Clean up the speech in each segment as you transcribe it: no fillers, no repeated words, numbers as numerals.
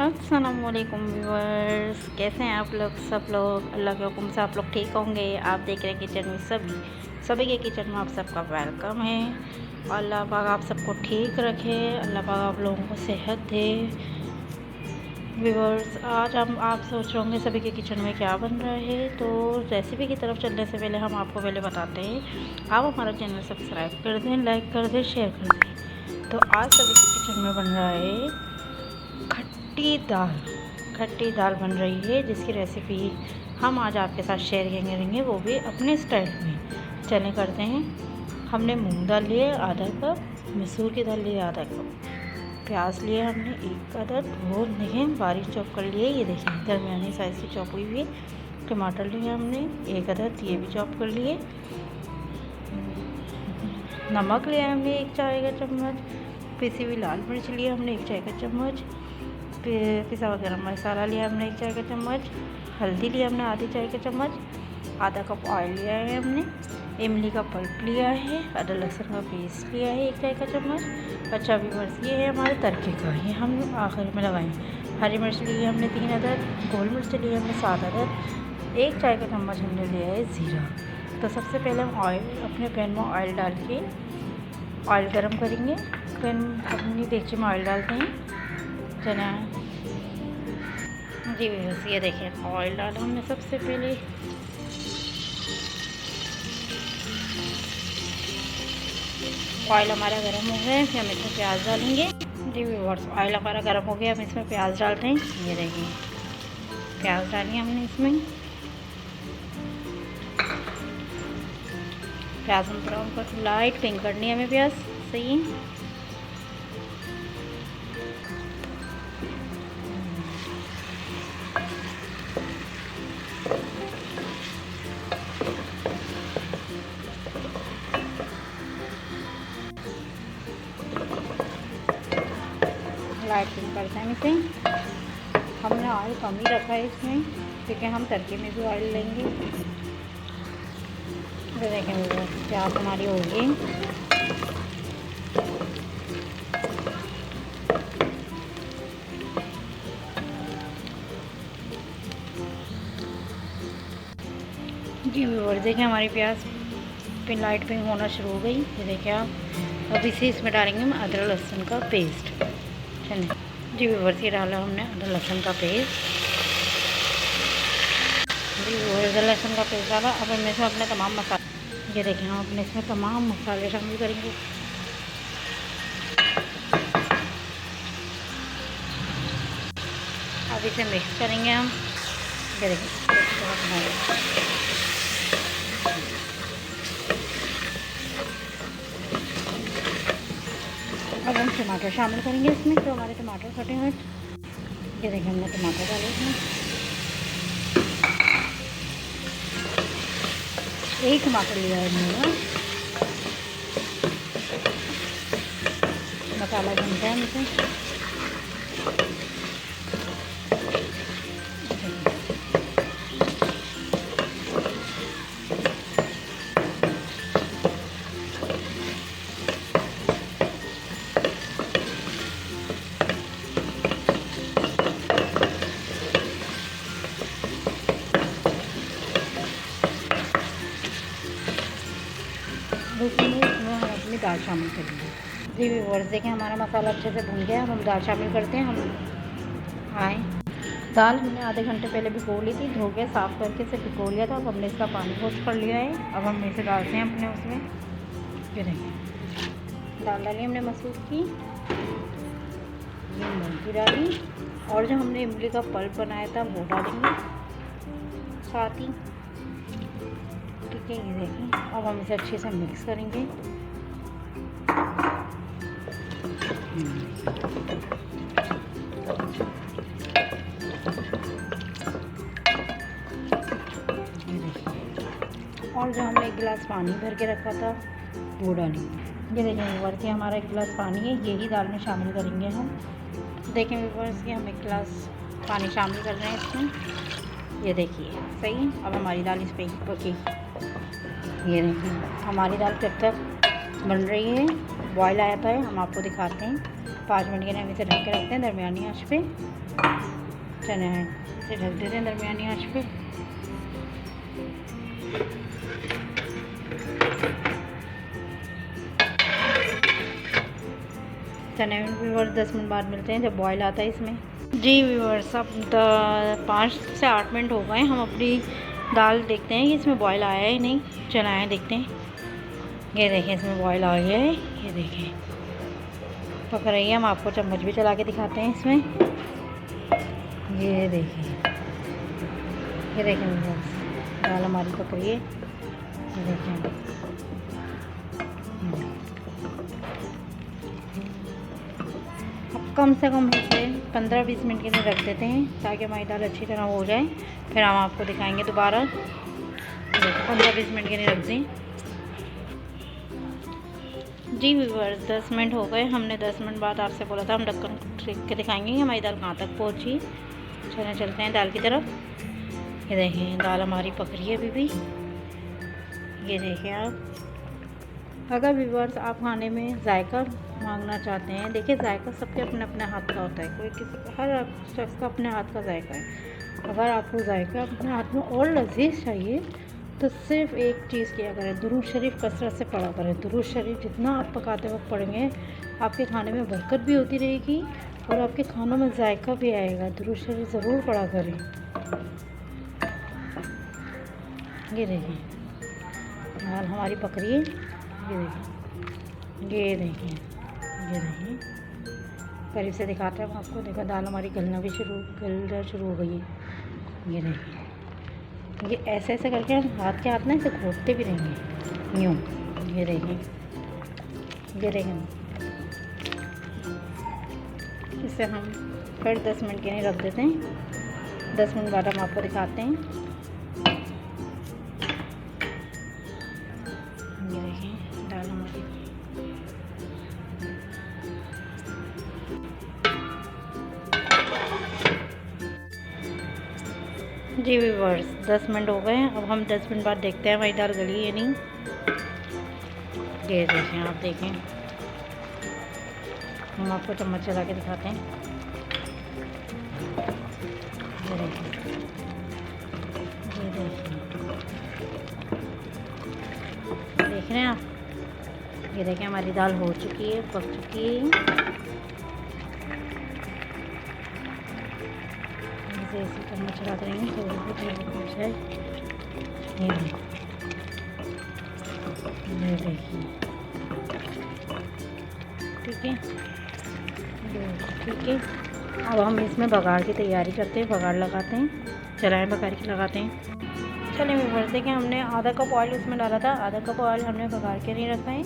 अस्सलामुअलैकुम व्यूअर्स, कैसे हैं आप लोग? सब लोग अल्लाह के हुक्म से आप लोग ठीक होंगे। आप देख रहे हैं किचन में सभी के किचन में आप सबका वेलकम है। अल्लाह पाक आप सबको ठीक रखे, अल्लाह पाक आप लोगों को सेहत दे। व्यूअर्स, आज हम आप सोच रहे होंगे सभी के किचन में क्या बन रहा है, तो रेसिपी की तरफ चलने से पहले हम आपको पहले बताते हैं आप हमारा चैनल सब्सक्राइब कर दें, लाइक कर दें, शेयर कर दें। तो आज सभी के किचन में बन रहा है खट्टी दाल बन रही है, जिसकी रेसिपी हम आज आपके साथ शेयर करेंगे, वो भी अपने स्टाइल में। चलें करते हैं। हमने मूंग दाल लिए आधा कप, मसूर की दाल लिए आधा कप, प्याज लिए हमने एक अदद, वो देखें बारीक चॉप कर लिए, ये देखें दरमियानी साइज़ की चॉप हुई हुई। टमाटर लिए हमने एक अदद, ये भी चॉप कर लिए। नमक लिया हमने एक चाय का चम्मच, पिसी हुई लाल मिर्च लिए हमने एक चाय का चम्मच, पिसा हुआ गरम मसाला लिया हमने एक चाय का चम्मच, हल्दी लिया हमने आधी चाय का चम्मच, आधा कप ऑयल लिया है हमने, इमली का पल्प लिया है, अदरक लहसुन का पेस्ट लिया है एक चाय का चम्मच। अच्छा व्यूअर्स, ये है हमारे तड़के का, ये हम आखिर में लगाएं। हरी मिर्च ली हमने 3 अदद, गोल मिर्च लिए हमने 7 अदद, एक चाय का चम्मच हमने लिया है ज़ीरा। तो सबसे पहले हम अपने पैन में ऑयल डाल के ऑयल गर्म करेंगे। पैन अपनी देगची में ऑयल डालते हैं। चना जी बस, ये देखें ऑयल डाला हमने सबसे पहले। ऑयल हमारा गर्म हो गया है, फिर हम इसमें प्याज डालेंगे। जी व्यूअर्स, ऑयल हमारा गर्म हो गया, हम इसमें प्याज डालते हैं। ये देखें प्याज डालिए हमने इसमें। प्याज हम ब्राउन कर, लाइट पिंक करनी है हमें प्याज, सही है। लाइट पिंक करते हैं इसे। हमने ऑयल कम ही रखा है इसमें, क्योंकि हम तड़के में भी ऑयल लेंगे। तो देखें प्याज हमारी हो गई। जी व्यूअर्स, देखें हमारी प्याज लाइट पिंक होना शुरू हो गई। ये देखें आप। अब इसे इसमें डालेंगे हम अदरक लहसुन का पेस्ट। चलिए जी व्यूअर्स, ये डाला हमने अदरक लहसुन का पेस्ट। जी व्यूअर्स, अदरक लहसुन का पेस्ट डाला। अब हम इसमें अपने तमाम मसाले, ये देखें हम अपने इसमें तमाम मसाले शामिल करेंगे। अब इसे मिक्स करेंगे हम। ये देखें अब हम टमाटर शामिल करेंगे इसमें, तो हमारे टमाटर कटे हुए। ये देखें हमने टमाटर डाले इसमें। एक टमाटर लिया है मैंने। मसाला भूनते हैं हम इसे। इसमें हम अपनी दाल शामिल करेंगे। जी व्यूअर्स, देखें हमारा मसाला अच्छे से भून गया। हम दाल शामिल करते हैं। हम आए दाल हमने आधे घंटे पहले भिगो ली थी, धो के साफ़ करके इसे भिगो लिया था। अब हमने इसका पानी वॉश कर लिया है। अब हम इसे डालते हैं अपने उसमें। ये देखें दाल डाली हमने मसूर की, ये मूंग की डाली, और जो हमने इमली का पल्प बनाया था वो डालेंगे साथ ही। ठीक है, ये देखें। अब हम इसे अच्छे से मिक्स करेंगे। और जो हमने 1 गिलास पानी भर के रखा था वो डालेंगे। ये देखें व्यूअर्स, ये हमारा 1 गिलास पानी है, यही दाल में शामिल करेंगे हम। देखें व्यूअर्स, ये हम 1 गिलास पानी शामिल कर रहे हैं इसमें। ये देखिए सही। अब हमारी दाल इस पर पकेगी। ये देखिए हमारी दाल कब तक बन रही है, बॉयल आया था, हम आपको दिखाते हैं। 5 मिनट के लिए हम इसे ढक के रखते हैं दरमियानी आंच पे। चने इसे ढक देते हैं दरमियानी आंच पे। चने व्यूअर्स 10 मिनट बाद मिलते हैं जब बॉयल आता है इसमें। जी व्यूअर्स अब 5 से 8 मिनट हो गए। हम अपनी दाल देखते हैं कि इसमें बॉयल आया है नहीं। चलाएं देखते हैं। ये देखें इसमें बॉयल आ गया है। ये देखें पक रही है। हम आपको चम्मच भी चला के दिखाते हैं इसमें। ये देखें दाल हमारी पक रही है। ये देखें अब कम से कम इसे 15-20 मिनट के लिए रख देते हैं ताकि हमारी दाल अच्छी तरह हो जाए। फिर हम आपको दिखाएंगे दोबारा। 15-20 मिनट के लिए रख दें। जी व्यूअर्स 10 मिनट हो गए। हमने 10 मिनट बाद आपसे बोला था हम ढक्कन ढक के दिखाएंगे कि हमारी दाल कहाँ तक पहुँची। चलते हैं दाल की तरफ। ये देखें दाल हमारी पक रही है अभी भी। ये देखें आप अगर व्यूअर्स आप खाने में जायका मांगना चाहते हैं, देखिए जायका सबके अपने अपने हाथ का होता है। कोई किसी हर शख्स का अपने हाथ का जायका है। अगर आपको जायका अपने हाथ में और लजीज चाहिए तो सिर्फ एक चीज़ किया करें, दुरूद शरीफ कसरत से पढ़ा करें। दुरूद शरीफ जितना आप पकाते वक्त पढ़ेंगे आपके खाने में बरकत भी होती रहेगी और आपके खानों में जायका भी आएगा। दुरूद शरीफ ज़रूर पढ़ा करें। ये देखें दाल हमारी पक रही है। ये देखें करीब से दिखाते हैं हम आपको। देखो दाल हमारी गलना शुरू हो गई है। ये देखें ये ऐसे करके हम हाथ ना इसे घोटते भी रहेंगे यूँ। ये देखें इसे हम फिर 10 मिनट के लिए रख देते हैं। 10 मिनट बाद हम आपको दिखाते हैं। ये देखें दाल हमारी जी व्यूअर्स 10 मिनट हो गए। अब हम 10 मिनट बाद देखते हैं हमारी दाल गली है नहीं। ये देखें आप देखें हम आपको चम्मच चला के दिखाते हैं। देख रहे हैं आप। ये देखें हमारी दाल हो चुकी है, पक चुकी है। ऐसे चम्मच चला देंगे तो है। ये देखिए ठीक है। अब हम इसमें बघाड़ की तैयारी करते हैं। बघाड़ लगाते हैं। चलाएं बघाड़ की लगाते हैं। चलिए व्यूअर्स देखें हमने आधा कप ऑयल इसमें डाला था। आधा कप ऑयल हमने बघाड़ के नहीं रखा है।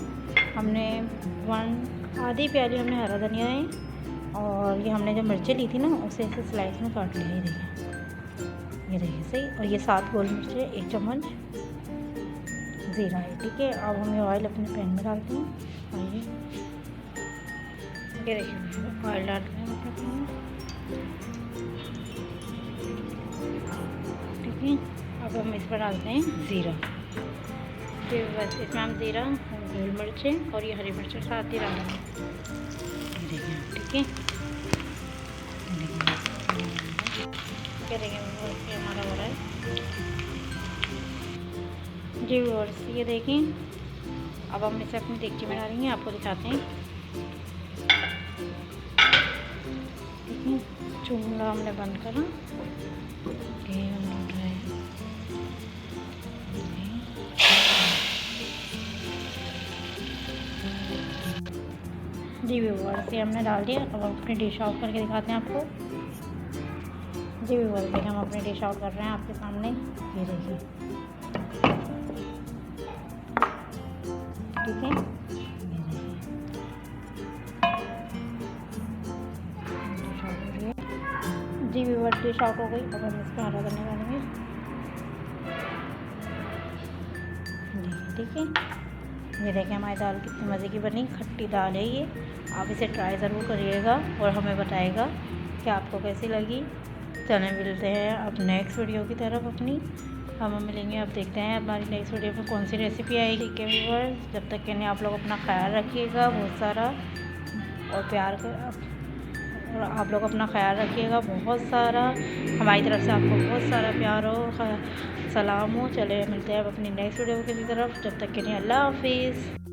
हमने आधी प्याली हमने हरा धनिया है और ये हमने जो मिर्चें ली थी ना उसे ऐसे स्लाइस में काट लिया। ये देखिए सही। और ये 7 गोल मिर्चें, 1 चम्मच ज़ीरा है। ठीक है अब हम ये ऑयल अपने पैन में डालते हैं। और ये देखिए ऑयल डाल रहे हैं अपने पैन में। ठीक है अब हम इस पर डालते हैं ज़ीरा। फिर बस इसमें हम ज़ीरा, गोल मिर्चें और ये हरी मिर्चें साथ ही डालेंगे। ठीक है करेंगे हमारा हो रहा है। जी व्यूअर्स ये देखें अब हम इसे अपनी देगची में डालेंगे। आपको दिखाते हैं। ठीक है चूल्हा हमने बंद करा। जी व्यूअर्स ये हमने डाल दिया। अब हम अपनी डिश आउट करके दिखाते हैं आपको। जी व्यूअर्स देखिए हम अपनी डिश आउट कर रहे हैं आपके सामने। ये देखिए ठीक है। जी व्यूअर्स डिश आउट हो गई। अब हम इसको हरा करने वाले हैं। ठीक है ये देखें हमारी दाल कितनी मज़े की बनी। खट्टी दाल है ये। आप इसे ट्राई ज़रूर करिएगा और हमें बताइएगा कि आपको कैसी लगी। चलें मिलते हैं अब नेक्स्ट वीडियो की तरफ अपनी। हम मिलेंगे। अब देखते हैं हमारी नेक्स्ट वीडियो में कौन सी रेसिपी आएगी। के व्यूअर्स जब तक के लिए आप लोग अपना ख्याल रखिएगा। बहुत सारा और प्यार कर, और आप लोग अपना ख्याल रखिएगा बहुत सारा। हमारी तरफ से आपको बहुत सारा प्यार हो, सलाम हो। चले मिलते हैं अपनी नेक्स्ट वीडियो की तरफ, जब तक के लिए अल्लाह हाफिज़।